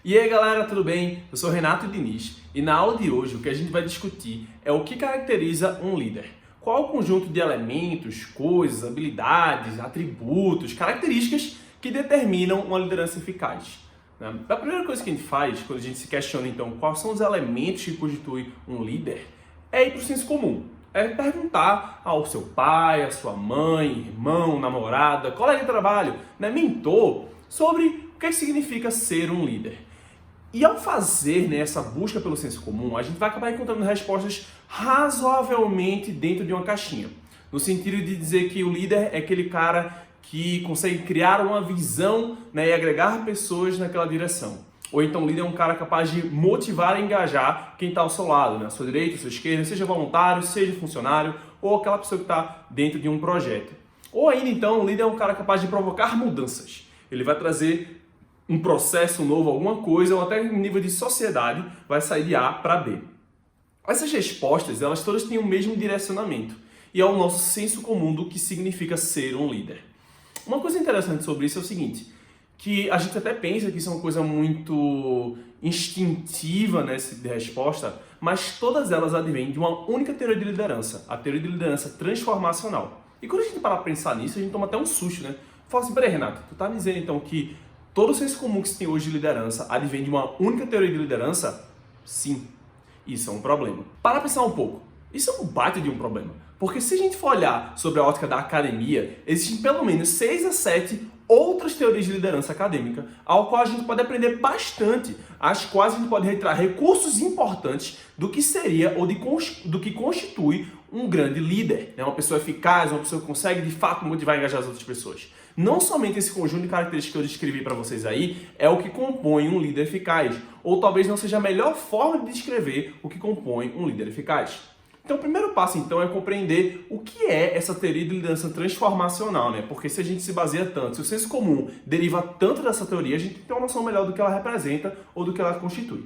E aí galera, tudo bem? Eu sou Renato Diniz e na aula de hoje o que a gente vai discutir é o que caracteriza um líder. Qual o conjunto de elementos, coisas, habilidades, atributos, características que determinam uma liderança eficaz. A primeira coisa que a gente faz quando a gente se questiona então quais são os elementos que constituem um líder é ir para o senso comum. É perguntar ao seu pai, à sua mãe, irmão, namorada, colega de trabalho, mentor, sobre o que significa ser um líder. E ao fazer essa busca pelo senso comum, a gente vai acabar encontrando respostas razoavelmente dentro de uma caixinha. No sentido de dizer que o líder é aquele cara que consegue criar uma visão e agregar pessoas naquela direção. Ou então o líder é um cara capaz de motivar e engajar quem está ao seu lado, à sua direita, à sua esquerda, seja voluntário, seja funcionário, ou aquela pessoa que está dentro de um projeto. Ou ainda então o líder é um cara capaz de provocar mudanças. Ele vai trazer um processo novo, alguma coisa, ou até em nível de sociedade, vai sair de A para B. Essas respostas, elas todas têm o mesmo direcionamento. E é o nosso senso comum do que significa ser um líder. Uma coisa interessante sobre isso é o seguinte, que a gente até pensa que isso é uma coisa muito instintiva de resposta, mas todas elas advêm de uma única teoria de liderança, a teoria de liderança transformacional. E quando a gente para pra pensar nisso, a gente toma até um susto, Fala assim, peraí Renato, tu tá me dizendo então que todo o senso comum que se tem hoje de liderança advém de uma única teoria de liderança? Sim, isso é um problema. Para pensar um pouco, isso é um baita de um problema. Porque se a gente for olhar sobre a ótica da academia, existem pelo menos 6 a 7 outras teorias de liderança acadêmica, ao qual a gente pode aprender bastante, às quais a gente pode retirar recursos importantes do que seria ou do que constitui um grande líder, uma pessoa eficaz, uma pessoa que consegue de fato motivar e engajar as outras pessoas. Não somente esse conjunto de características que eu descrevi para vocês aí é o que compõe um líder eficaz, ou talvez não seja a melhor forma de descrever o que compõe um líder eficaz. Então, o primeiro passo, então, é compreender o que é essa teoria de liderança transformacional, Porque se a gente se baseia tanto, se o senso comum deriva tanto dessa teoria, a gente tem uma noção melhor do que ela representa ou do que ela constitui.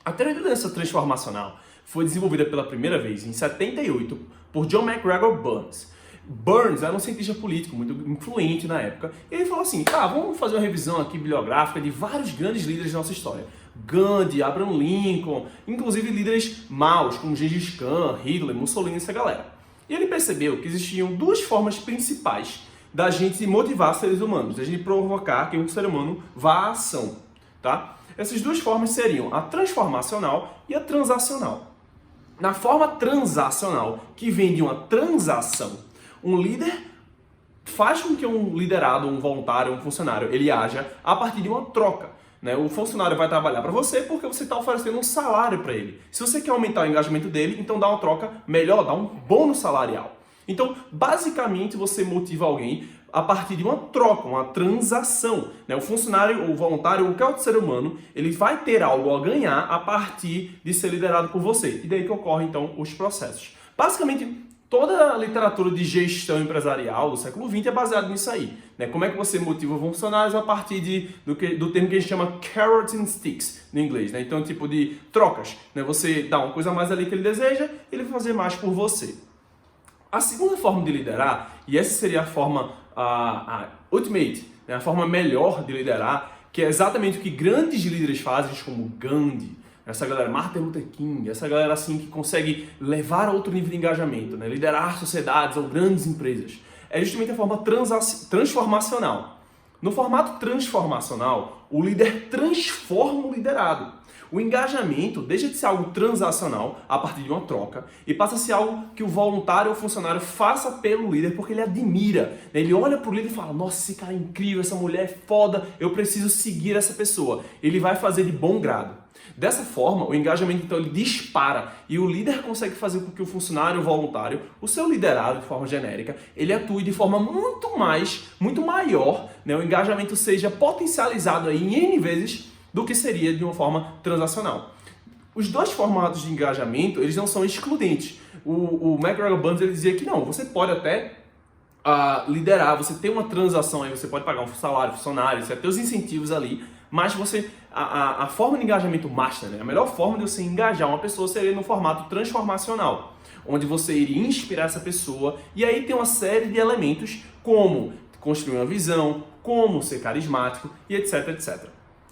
A teoria de liderança transformacional foi desenvolvida pela primeira vez em 78 por John MacGregor Burns. Burns era um cientista político muito influente na época, e ele falou assim, vamos fazer uma revisão aqui bibliográfica de vários grandes líderes da nossa história. Gandhi, Abraham Lincoln, inclusive líderes maus, como Gengis Khan, Hitler, Mussolini, essa galera. E ele percebeu que existiam duas formas principais da gente motivar seres humanos, da gente provocar que um ser humano vá à ação, Essas duas formas seriam a transformacional e a transacional. Na forma transacional, que vem de uma transação, um líder faz com que um liderado, um voluntário, um funcionário, ele haja a partir de uma troca. O funcionário vai trabalhar para você porque você está oferecendo um salário para ele. Se você quer aumentar o engajamento dele, então dá uma troca melhor, dá um bônus salarial. Então, basicamente, você motiva alguém a partir de uma troca, uma transação. O funcionário, o voluntário, qualquer outro ser humano, ele vai ter algo a ganhar a partir de ser liderado por você. E daí que ocorrem, então, os processos. Basicamente, toda a literatura de gestão empresarial do século XX é baseada nisso aí. Como é que você motiva funcionários a partir do termo que a gente chama carrot and sticks, no inglês. Então, tipo de trocas. Você dá uma coisa a mais ali que ele deseja, ele vai fazer mais por você. A segunda forma de liderar, e essa seria a forma ultimate, a forma melhor de liderar, que é exatamente o que grandes líderes fazem, como Gandhi, essa galera, Martin Luther King, essa galera assim que consegue levar a outro nível de engajamento, liderar sociedades ou grandes empresas. É justamente a forma transformacional. No formato transformacional, o líder transforma o liderado. O engajamento deixa de ser algo transacional, a partir de uma troca, e passa a ser algo que o voluntário ou funcionário faça pelo líder porque ele admira. Ele olha para o líder e fala, nossa, esse cara é incrível, essa mulher é foda, eu preciso seguir essa pessoa. Ele vai fazer de bom grado. Dessa forma, o engajamento então ele dispara e o líder consegue fazer com que o funcionário, o voluntário, o seu liderado de forma genérica, ele atue de forma muito maior, o engajamento seja potencializado aí em N vezes do que seria de uma forma transacional. Os dois formatos de engajamento, eles não são excludentes. O MacGregor Burns ele dizia que não, você pode até liderar, você tem uma transação aí, você pode pagar um salário, funcionário, você tem os incentivos ali, mas a forma de engajamento master, a melhor forma de você engajar uma pessoa seria no formato transformacional, onde você iria inspirar essa pessoa e aí tem uma série de elementos como construir uma visão, como ser carismático e etc, etc.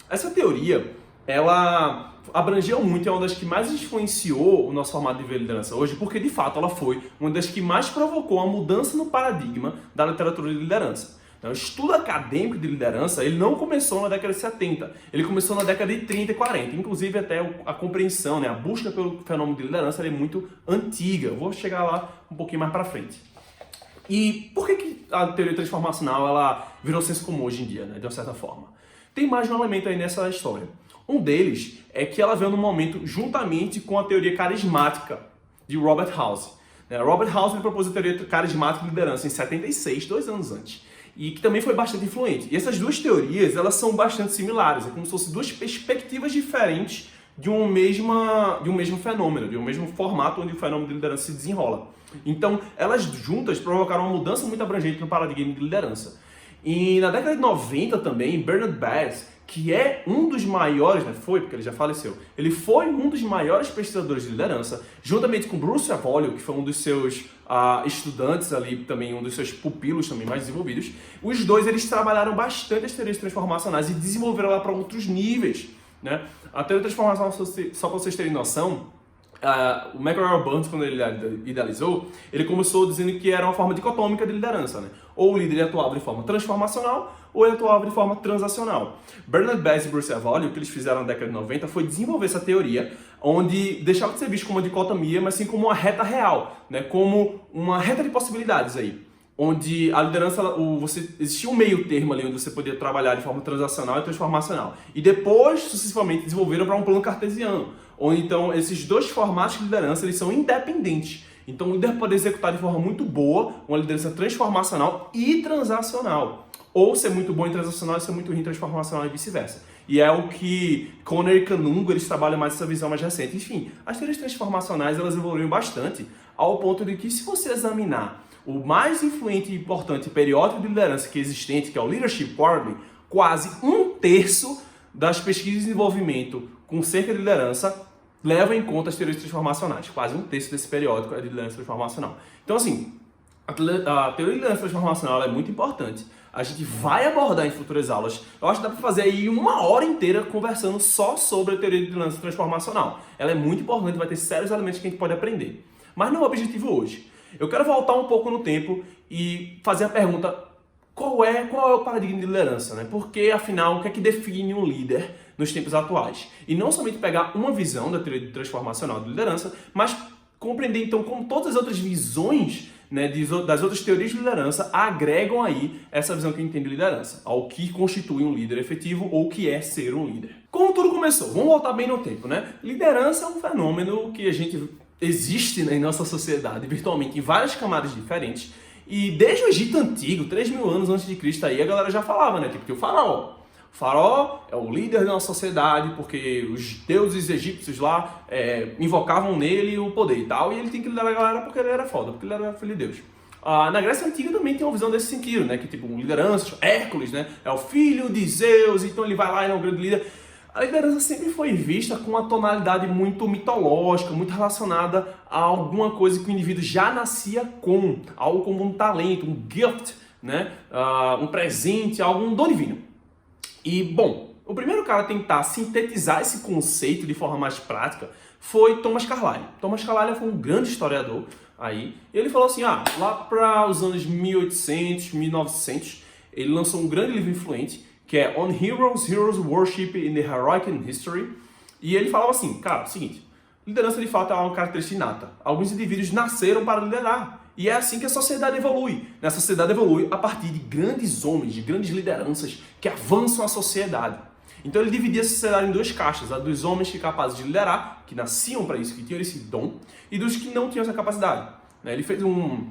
Essa teoria ela abrangeu muito, é uma das que mais influenciou o nosso formato de ver liderança hoje, porque de fato ela foi uma das que mais provocou a mudança no paradigma da literatura de liderança. Então, o estudo acadêmico de liderança, ele não começou na década de 70, ele começou na década de 30 e 40. Inclusive, até a compreensão, né, a busca pelo fenômeno de liderança é muito antiga. Eu vou chegar lá um pouquinho mais para frente. E por que a teoria transformacional ela virou senso comum hoje em dia, né, de uma certa forma? Tem mais de um elemento aí nessa história. Um deles é que ela veio no momento juntamente com a teoria carismática de Robert House. Robert House ele propôs a teoria carismática de liderança em 76, 2 anos antes, e que também foi bastante influente. E essas duas teorias, elas são bastante similares, é como se fossem duas perspectivas diferentes de um mesmo fenômeno, de um mesmo formato onde o fenômeno de liderança se desenrola. Então, elas juntas provocaram uma mudança muito abrangente no paradigma de liderança. E na década de 90 também, Bernard Bass, que é um dos maiores, né, foi porque ele já faleceu, ele foi um dos maiores pesquisadores de liderança, juntamente com Bruce Avolio, que foi um dos seus estudantes ali, também um dos seus pupilos também mais desenvolvidos. Os dois, eles trabalharam bastante as teorias transformacionais e desenvolveram ela para outros níveis, né? A teoria transformacional, só para vocês terem noção, o McGregor Burns, quando ele idealizou, ele começou dizendo que era uma forma dicotômica de liderança, né? Ou o líder atuava de forma transformacional, ou ele atuava de forma transacional. Bernard Bass e Bruce Avolio, o que eles fizeram na década de 90 foi desenvolver essa teoria, onde deixava de ser visto como uma dicotomia, mas sim como uma reta real, né? Como uma reta de possibilidades aí. Onde a liderança, existia um meio termo ali, onde você podia trabalhar de forma transacional e transformacional. E depois, sucessivamente, desenvolveram para um plano cartesiano, onde então esses dois formatos de liderança eles são independentes. Então o líder pode executar de forma muito boa uma liderança transformacional e transacional. Ou ser muito bom em transacional e ser muito ruim em transformacional e vice-versa. E é o que Conner e Canungo, eles trabalham mais essa visão mais recente. Enfim, as teorias transformacionais elas evoluíram bastante, ao ponto de que se você examinar o mais influente e importante periódico de liderança que é existente, que é o Leadership Quarterly, quase 1/3 das pesquisas de desenvolvimento com cerca de liderança levam em conta as teorias transformacionais. Quase 1/3 desse periódico é de liderança transformacional. Então, assim, a teoria de liderança transformacional é muito importante. A gente vai abordar em futuras aulas. Eu acho que dá para fazer aí 1 hora inteira conversando só sobre a teoria de liderança transformacional. Ela é muito importante, vai ter sérios elementos que a gente pode aprender. Mas não é o objetivo hoje. Eu quero voltar um pouco no tempo e fazer a pergunta: qual é o paradigma de liderança, né? Porque, afinal, o que é que define um líder nos tempos atuais? E não somente pegar uma visão da teoria transformacional de liderança, mas compreender, então, como todas as outras visões, né, das outras teorias de liderança agregam aí essa visão que a gente tem de liderança, ao que constitui um líder efetivo ou o que é ser um líder. Como tudo começou? Vamos voltar bem no tempo, né? Liderança é um fenômeno que a gente existe, né, em nossa sociedade, virtualmente, em várias camadas diferentes. E desde o Egito Antigo, 3.000 anos antes de Cristo, aí a galera já falava, né? Tipo, que o faraó. O faraó é o líder da nossa sociedade, porque os deuses egípcios lá invocavam nele o poder e tal, e ele tem que liderar a galera porque ele era foda, porque ele era filho de Deus. Na Grécia Antiga também tem uma visão desse sentido, né? Que tipo, liderança, Hércules, né? É o filho de Zeus, então ele vai lá e é um grande líder. A liderança sempre foi vista com uma tonalidade muito mitológica, muito relacionada a alguma coisa que o indivíduo já nascia com, algo como um talento, um gift, né? Um presente, um dom divino. E, bom, o primeiro cara a tentar sintetizar esse conceito de forma mais prática foi Thomas Carlyle. Thomas Carlyle foi um grande historiador aí, e ele falou assim, lá para os anos 1800, 1900, ele lançou um grande livro influente, que é On Heroes Worship in the Heroic History, e ele falava assim, cara, seguinte, liderança de fato é uma característica inata. Alguns indivíduos nasceram para liderar, e é assim que a sociedade evolui. A sociedade evolui a partir de grandes homens, de grandes lideranças que avançam a sociedade. Então ele dividia a sociedade em 2 caixas, a dos homens que capazes de liderar, que nasciam para isso, que tinham esse dom, e dos que não tinham essa capacidade. Ele fez um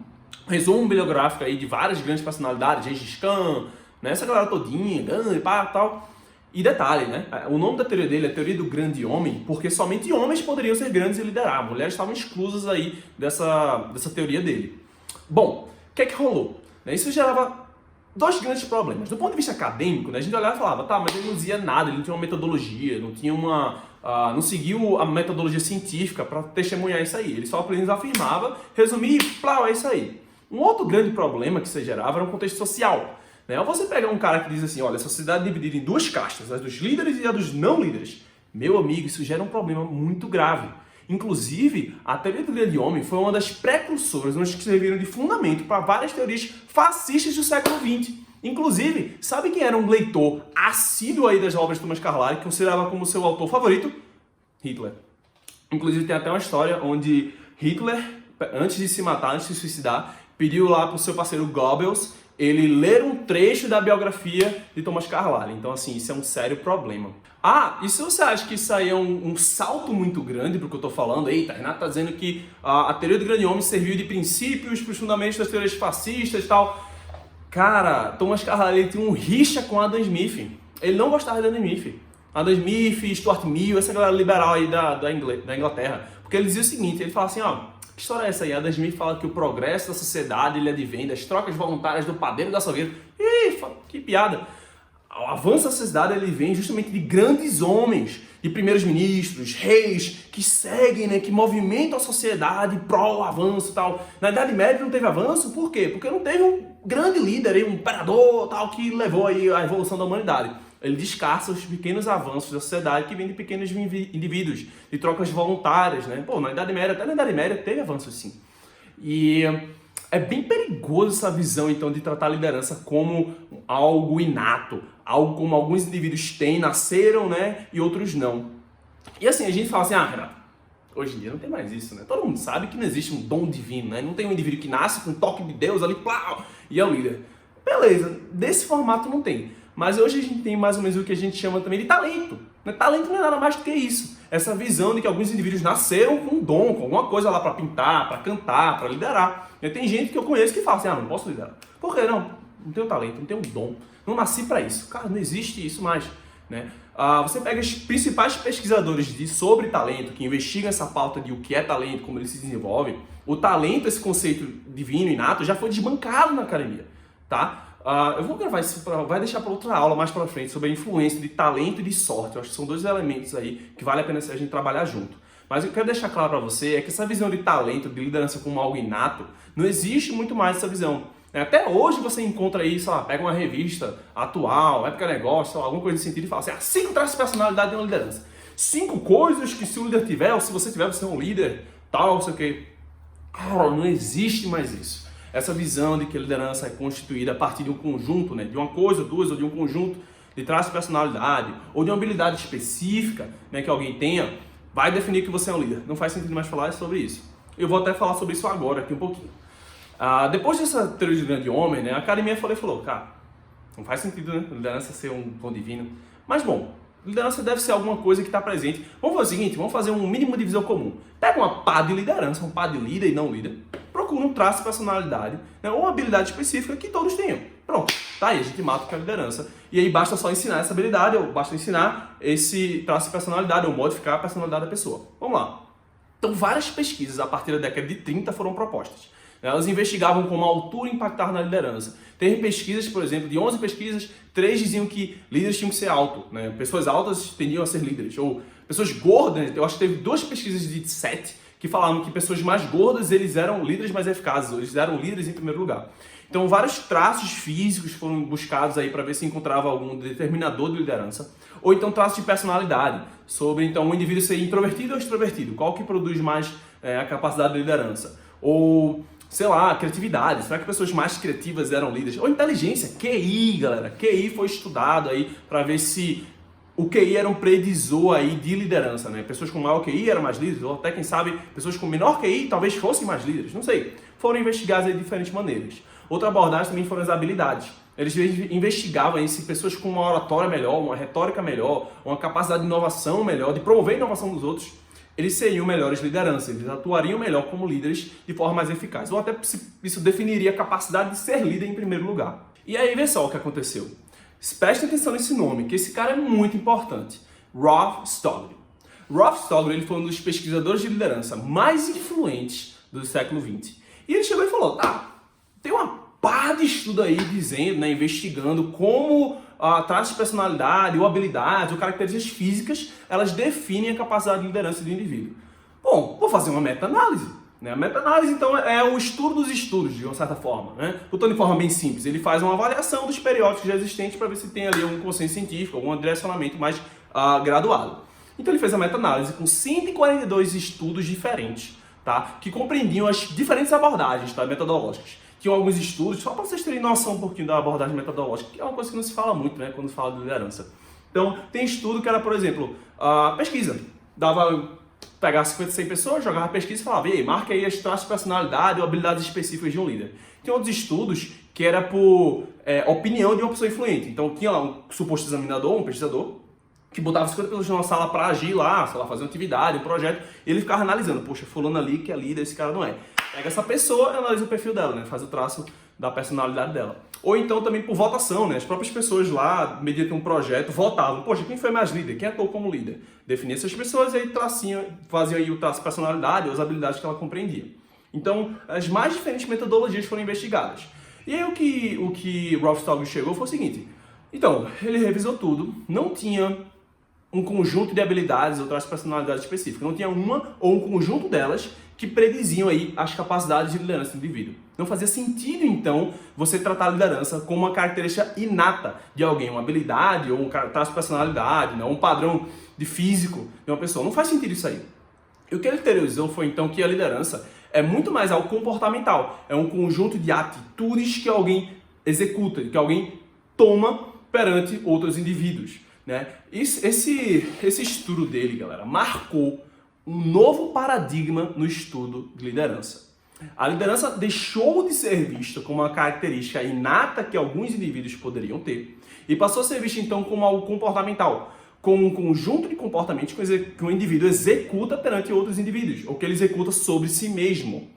resumo bibliográfico aí de várias grandes personalidades, Gengis Khan, né? Essa galera todinha, Gandhi, tal. E detalhe, né? O nome da teoria dele é Teoria do Grande Homem, porque somente homens poderiam ser grandes e liderar. Mulheres estavam exclusas aí dessa teoria dele. Bom, o que é que rolou? Isso gerava 2 grandes problemas. Do ponto de vista acadêmico, né, a gente olhava e falava, tá, mas ele não dizia nada, ele não tinha uma metodologia, não seguiu a metodologia científica para testemunhar isso aí. Ele só apenas afirmava, resumia e plá, é isso aí. Um outro grande problema que se gerava era um contexto social. Né? Ou você pega um cara que diz assim, olha, a sociedade é dividida em 2 castas, as dos líderes e a dos não líderes. Meu amigo, isso gera um problema muito grave. Inclusive, a teoria do grande homem foi uma das precursoras, umas que serviram de fundamento para várias teorias fascistas do século XX. Inclusive, sabe quem era um leitor assíduo aí das obras de Thomas Carlyle, que considerava como seu autor favorito? Hitler. Inclusive, tem até uma história onde Hitler, antes de se matar, antes de se suicidar, pediu lá para o seu parceiro Goebbels ele ler um trecho da biografia de Thomas Carlyle. Então, assim, isso é um sério problema. Ah, e se você acha que isso aí é um salto muito grande para o que eu estou falando, eita, Renato está dizendo que a teoria do grande homem serviu de princípios para os fundamentos das teorias fascistas e tal. Cara, Thomas Carlyle tinha um rixa com Adam Smith. Ele não gostava de Adam Smith. Adam Smith, Stuart Mill, essa galera liberal aí da Inglaterra. Porque ele dizia o seguinte, ele fala assim, ó, que história é essa aí? Adam Smith fala que o progresso da sociedade ele advém das trocas voluntárias do padeiro da sua vida. Ih, que piada! O avanço da sociedade ele vem justamente de grandes homens, de primeiros ministros, reis, que seguem, né, que movimentam a sociedade pró avanço e tal. Na Idade Média não teve avanço, por quê? Porque não teve um grande líder, um imperador tal, que levou aí a evolução da humanidade. Ele descarta os pequenos avanços da sociedade que vêm de pequenos indivíduos, de trocas voluntárias, né? Pô, na Idade Média, até na Idade Média teve avanços sim. E é bem perigoso essa visão, então, de tratar a liderança como algo inato, algo como alguns indivíduos têm, nasceram, né, e outros não. E assim, a gente fala assim, Renato, hoje em dia não tem mais isso, né? Todo mundo sabe que não existe um dom divino, né? Não tem um indivíduo que nasce com um toque de Deus ali, plau, e é o líder. Beleza, desse formato não tem. Mas hoje a gente tem mais ou menos o que a gente chama também de talento. Talento não é nada mais do que isso. Essa visão de que alguns indivíduos nasceram com um dom, com alguma coisa lá para pintar, para cantar, para liderar. E tem gente que eu conheço que fala assim, não posso liderar. Por quê? Não tenho talento, não tenho dom. Não nasci para isso. Cara, não existe isso mais. Né? Você pega os principais pesquisadores sobre talento, que investigam essa pauta de o que é talento, como ele se desenvolve. O talento, esse conceito divino, inato, já foi desbancado na academia. Tá? Eu vou gravar isso, vai deixar para outra aula mais para frente sobre a influência de talento e de sorte. Eu acho que são dois elementos aí que vale a pena a gente trabalhar junto. Mas o que eu quero deixar claro para você é que essa visão de talento, de liderança como algo inato, não existe muito mais essa visão. Até hoje você encontra aí, sei lá, pega uma revista atual, Época Negócio, sei lá, alguma coisa nesse sentido e fala assim, 5 traços de personalidade de uma liderança. 5 coisas que se o líder tiver, ou se você tiver, você é um líder, tal, não sei o quê. Cara, não existe mais isso. Essa visão de que a liderança é constituída a partir de um conjunto, né, de uma coisa, duas, ou de um conjunto de traços de personalidade, ou de uma habilidade específica, né, que alguém tenha, vai definir que você é um líder. Não faz sentido mais falar sobre isso. Eu vou até falar sobre isso agora, aqui um pouquinho. Depois dessa teoria do grande homem, né, a academia falou, cara, não faz sentido, né, liderança ser um dom divino. Mas, bom, liderança deve ser alguma coisa que está presente. Vamos fazer o seguinte, vamos fazer um mínimo de divisão comum. Pega uma pá de liderança, um pá de líder e não líder, procura um traço de personalidade, né, ou uma habilidade específica que todos tenham. Pronto, tá aí, a gente mata o que é a liderança. E aí basta só ensinar essa habilidade, ou basta ensinar esse traço de personalidade, ou modificar a personalidade da pessoa. Vamos lá. Então, várias pesquisas a partir da década de 30 foram propostas. Elas investigavam como a altura impactava na liderança. Teve pesquisas, por exemplo, de 11 pesquisas, 3 diziam que líderes tinham que ser altos, né? Pessoas altas tendiam a ser líderes. Ou pessoas gordas, eu acho que teve 2 pesquisas de 7 que falavam que pessoas mais gordas eles eram líderes mais eficazes, eles eram líderes em primeiro lugar. Então, vários traços físicos foram buscados aí para ver se encontrava algum determinador de liderança. Ou então traços de personalidade, sobre então o indivíduo ser introvertido ou extrovertido, qual que produz mais a capacidade de liderança. Ou, sei lá, criatividade, será que pessoas mais criativas eram líderes? Ou inteligência, QI, galera. QI foi estudado aí para ver se o QI era um predisor aí de liderança, né? Pessoas com maior QI eram mais líderes, ou até, quem sabe, pessoas com menor QI talvez fossem mais líderes, não sei. Foram investigadas de diferentes maneiras. Outra abordagem também foram as habilidades. Eles investigavam aí se pessoas com uma oratória melhor, uma retórica melhor, uma capacidade de inovação melhor, de promover a inovação dos outros, eles seriam melhores lideranças, eles atuariam melhor como líderes de forma mais eficaz. Ou até isso definiria a capacidade de ser líder em primeiro lugar. E aí, vê só o que aconteceu. Preste atenção nesse nome, que esse cara é muito importante. Rolf Stogner. Rolf Stogner ele foi um dos pesquisadores de liderança mais influentes do século XX. E ele chegou e falou, tem uma pá de estudo aí dizendo, né, investigando como traços de personalidade, ou habilidades, ou características físicas, elas definem a capacidade de liderança do indivíduo. Bom, vou fazer uma meta-análise. A meta-análise, então, é o estudo dos estudos, de uma certa forma. Né? Botando de forma bem simples, ele faz uma avaliação dos periódicos já existentes para ver se tem ali algum consenso científico, algum direcionamento mais graduado. Então ele fez a meta-análise com 142 estudos diferentes, tá? Que compreendiam as diferentes abordagens, tá? Metodológicas. Tinham alguns estudos, só para vocês terem noção um pouquinho da abordagem metodológica, que é uma coisa que não se fala muito, né, quando se fala de liderança. Então, tem estudo que era, por exemplo, a pesquisa. Pegar 50, 100 pessoas, jogava a pesquisa e falava, e aí, marca aí as traços de personalidade ou habilidades específicas de um líder. Tem outros estudos que era por opinião de uma pessoa influente. Então, tinha lá um suposto examinador, um pesquisador, que botava 50 pessoas numa sala para agir lá, sei lá, fazer uma atividade, um projeto, e ele ficava analisando, poxa, fulano ali que é líder, esse cara não é. Pega essa pessoa e analisa o perfil dela, né? Faz o traço da personalidade dela. Ou então também por votação, né? As próprias pessoas lá, mediante um projeto, votavam. Poxa, quem foi mais líder? Quem atuou como líder? Definia essas pessoas e aí faziam aí o traço de personalidade ou as habilidades que ela compreendia. Então, as mais diferentes metodologias foram investigadas. E aí o que Rolf Stogner chegou foi o seguinte. Então, ele revisou tudo, não tinha um conjunto de habilidades ou traços de personalidade específicos. Não tinha uma ou um conjunto delas que prediziam aí as capacidades de liderança do indivíduo. Não fazia sentido, então, você tratar a liderança como uma característica inata de alguém, uma habilidade ou um traço de personalidade, não, um padrão de físico de uma pessoa. Não faz sentido isso aí. E o que ele teorizou foi, então, que a liderança é muito mais algo comportamental. É um conjunto de atitudes que alguém executa, que alguém toma perante outros indivíduos, né? Esse estudo dele, galera, marcou um novo paradigma no estudo de liderança. A liderança deixou de ser vista como uma característica inata que alguns indivíduos poderiam ter e passou a ser vista então como algo comportamental, como um conjunto de comportamentos que um indivíduo executa perante outros indivíduos, ou que ele executa sobre si mesmo.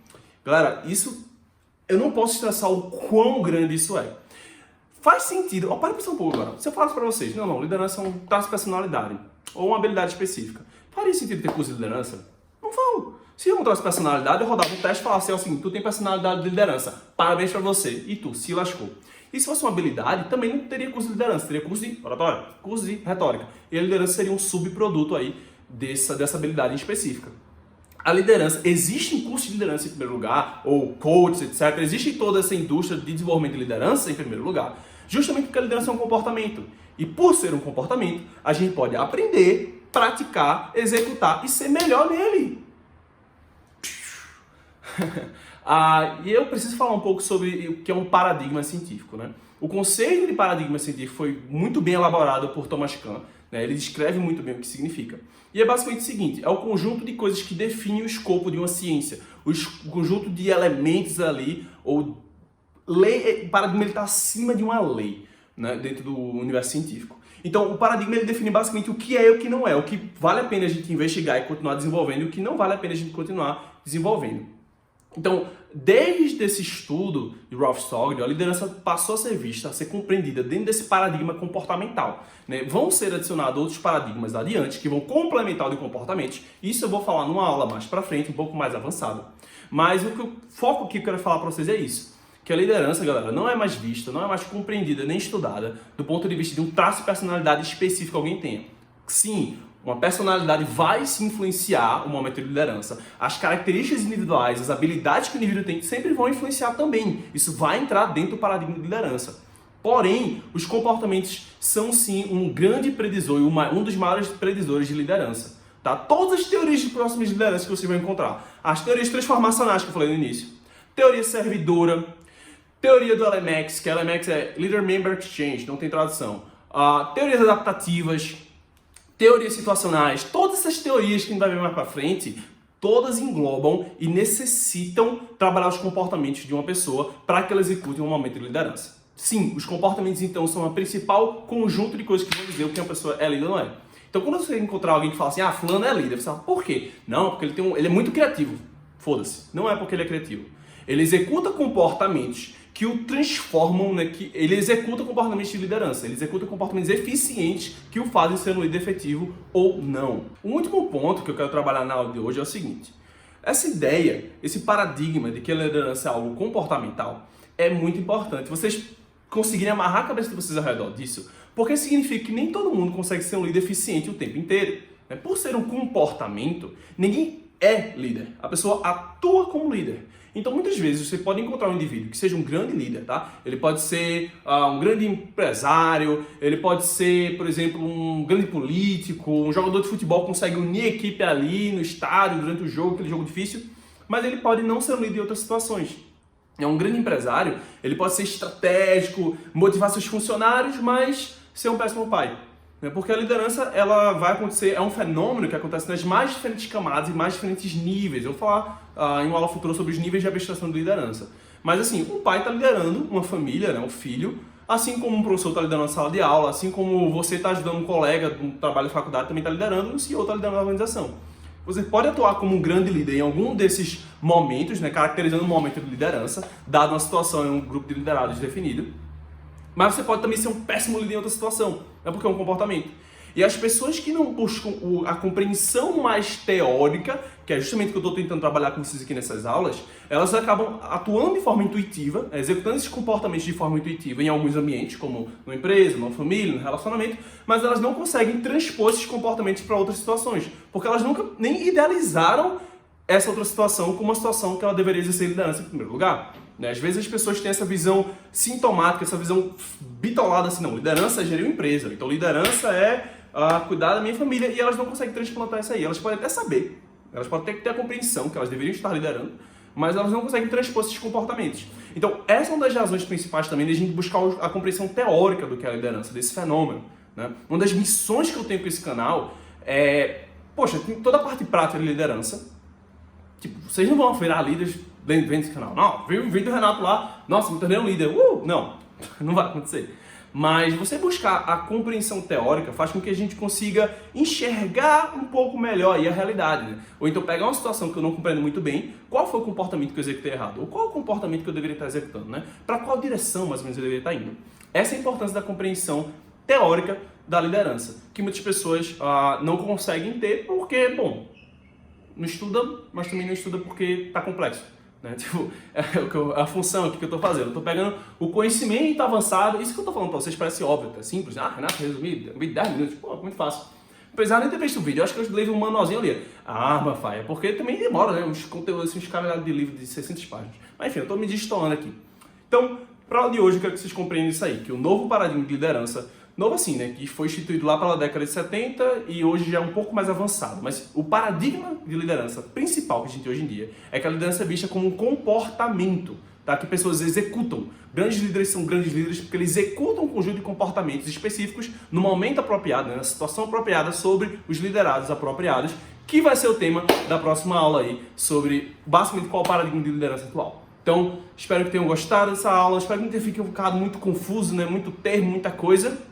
Galera, isso eu não posso estressar o quão grande isso é. Faz sentido, para pensar um pouco agora, se eu falasse para vocês, não, liderança é um traço de personalidade ou uma habilidade específica, faria sentido ter curso de liderança? Não vão. Se eu encontrasse personalidade, eu rodava um teste e falasse assim, tu tem personalidade de liderança, parabéns pra você. E tu, se lascou. E se fosse uma habilidade, também não teria curso de liderança, teria curso de oratória, curso de retórica. E a liderança seria um subproduto aí dessa habilidade específica. A liderança, existe curso de liderança em primeiro lugar, ou coaches, etc. Existe toda essa indústria de desenvolvimento de liderança em primeiro lugar, justamente porque a liderança é um comportamento. E por ser um comportamento, a gente pode aprender, praticar, executar e ser melhor nele. E eu preciso falar um pouco sobre o que é um paradigma científico, né? O conceito de paradigma científico foi muito bem elaborado por Thomas Kuhn, né? Ele descreve muito bem o que significa. E é basicamente o seguinte, é o conjunto de coisas que definem o escopo de uma ciência, o conjunto de elementos ali, ou lei, o paradigma está acima de uma lei, né? Dentro do universo científico. Então, o paradigma ele define basicamente o que é e o que não é, o que vale a pena a gente investigar e continuar desenvolvendo e o que não vale a pena a gente continuar desenvolvendo. Então, desde esse estudo de Rolf Stogner, a liderança passou a ser vista, a ser compreendida dentro desse paradigma comportamental, né? Vão ser adicionados outros paradigmas adiante que vão complementar o de comportamentos. Isso eu vou falar numa aula mais pra frente, um pouco mais avançada. Mas o foco que eu quero falar para vocês é isso. Que a liderança, galera, não é mais vista, não é mais compreendida nem estudada do ponto de vista de um traço de personalidade específico que alguém tenha. Sim, uma personalidade vai se influenciar o momento de liderança. As características individuais, as habilidades que o indivíduo tem sempre vão influenciar também. Isso vai entrar dentro do paradigma de liderança. Porém, os comportamentos são sim um grande predisor e um dos maiores predisores de liderança. Tá? Todas as teorias de próximas de liderança que vocês vão encontrar. As teorias transformacionais que eu falei no início. Teoria servidora. Teoria do LMX, que LMX é Leader Member Exchange, não tem tradução. Teorias adaptativas. Teorias situacionais, todas essas teorias que a gente vai ver mais para frente, todas englobam e necessitam trabalhar os comportamentos de uma pessoa para que ela execute um momento de liderança. Sim, os comportamentos então são o principal conjunto de coisas que vão dizer o que uma pessoa é líder ou não é. Então quando você encontrar alguém que fala assim, fulano é líder, você fala, por quê? Não, porque ele é muito criativo. Foda-se, não é porque ele é criativo. Ele executa comportamentos que o transformam, né, que ele executa comportamentos de liderança, ele executa comportamentos eficientes que o fazem ser um líder efetivo ou não. O último ponto que eu quero trabalhar na aula de hoje é o seguinte, essa ideia, esse paradigma de que a liderança é algo comportamental é muito importante. Vocês conseguirem amarrar a cabeça de vocês ao redor disso, porque significa que nem todo mundo consegue ser um líder eficiente o tempo inteiro. Por ser um comportamento, ninguém é líder, a pessoa atua como líder. Então, muitas vezes, você pode encontrar um indivíduo que seja um grande líder, tá? Ele pode ser um grande empresário, ele pode ser, por exemplo, um grande político, um jogador de futebol que consegue unir a equipe ali no estádio, durante o jogo, aquele jogo difícil, mas ele pode não ser um líder em outras situações. É um grande empresário, ele pode ser estratégico, motivar seus funcionários, mas ser um péssimo pai. Porque a liderança, ela vai acontecer, é um fenômeno que acontece nas mais diferentes camadas e mais diferentes níveis. Eu vou falar em uma aula futura sobre os níveis de abstração de liderança. Mas assim, um pai está liderando uma família, né, um filho, assim como um professor está liderando uma sala de aula, assim como você está ajudando um colega no trabalho de faculdade, também está liderando, um CEO está liderando a organização. Você pode atuar como um grande líder em algum desses momentos, né, caracterizando um momento de liderança, dado uma situação em um grupo de liderados definido. Mas você pode também ser um péssimo líder em outra situação, porque é um comportamento. E as pessoas que não buscam a compreensão mais teórica, que é justamente o que eu estou tentando trabalhar com vocês aqui nessas aulas, elas acabam atuando de forma intuitiva, executando esses comportamentos de forma intuitiva em alguns ambientes, como numa empresa, numa família, num relacionamento, mas elas não conseguem transpor esses comportamentos para outras situações, porque elas nunca nem idealizaram essa outra situação como uma situação que ela deveria exercer liderança em primeiro lugar. Às vezes as pessoas têm essa visão sintomática, essa visão bitolada assim, não, liderança é gerir uma empresa, então liderança é cuidar da minha família, e elas não conseguem transplantar isso aí. Elas podem até saber, elas podem ter a compreensão que elas deveriam estar liderando, mas elas não conseguem transpor esses comportamentos. Então essa é uma das razões principais também de a gente buscar a compreensão teórica do que é a liderança, desse fenômeno. Né? Uma das missões que eu tenho com esse canal é, tem toda a parte prática de liderança. Tipo, vocês não vão virar líderes vendo esse canal. Não, viu um vídeo do Renato lá, nossa, me tornei um líder. Não, não vai acontecer. Mas você buscar a compreensão teórica faz com que a gente consiga enxergar um pouco melhor aí a realidade. Né? Ou então pegar uma situação que eu não compreendo muito bem, qual foi o comportamento que eu executei errado? Ou qual é o comportamento que eu deveria estar executando? Né? Para qual direção mais ou menos eu deveria estar indo? Essa é a importância da compreensão teórica da liderança, que muitas pessoas não conseguem ter porque, não estuda, mas também não estuda porque está complexo. Né? Tipo, é a função aqui que eu estou fazendo. Eu estou pegando o conhecimento avançado. Isso que eu estou falando para vocês parece óbvio, é simples. Renato, resumir 10 minutos. Muito fácil. Apesar de não ter visto o vídeo, eu acho que eu levei um manualzinho ali. Rafael, porque também demora, né? Uns conteúdos, uns caralhados de livro de 600 páginas. Mas enfim, eu estou me destoando aqui. Então, para aula de hoje, eu quero que vocês compreendam isso aí, que o novo paradigma de liderança, novo assim, né, que foi instituído lá pela década de 70 e hoje já é um pouco mais avançado. Mas o paradigma de liderança principal que a gente tem hoje em dia é que a liderança é vista como um comportamento, tá? Que pessoas executam. Grandes líderes são grandes líderes porque eles executam um conjunto de comportamentos específicos no momento apropriado, né, na situação apropriada, sobre os liderados apropriados, que vai ser o tema da próxima aula aí, sobre basicamente qual é o paradigma de liderança atual. Então, espero que tenham gostado dessa aula, espero que não tenha ficado muito confuso, né, muito termo, muita coisa.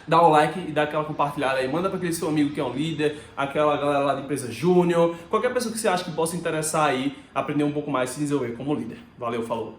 Dá o like e dá aquela compartilhada aí, manda para aquele seu amigo que é um líder, aquela galera lá de empresa júnior, qualquer pessoa que você acha que possa interessar aí, aprender um pouco mais e se desenvolver como líder. Valeu, falou!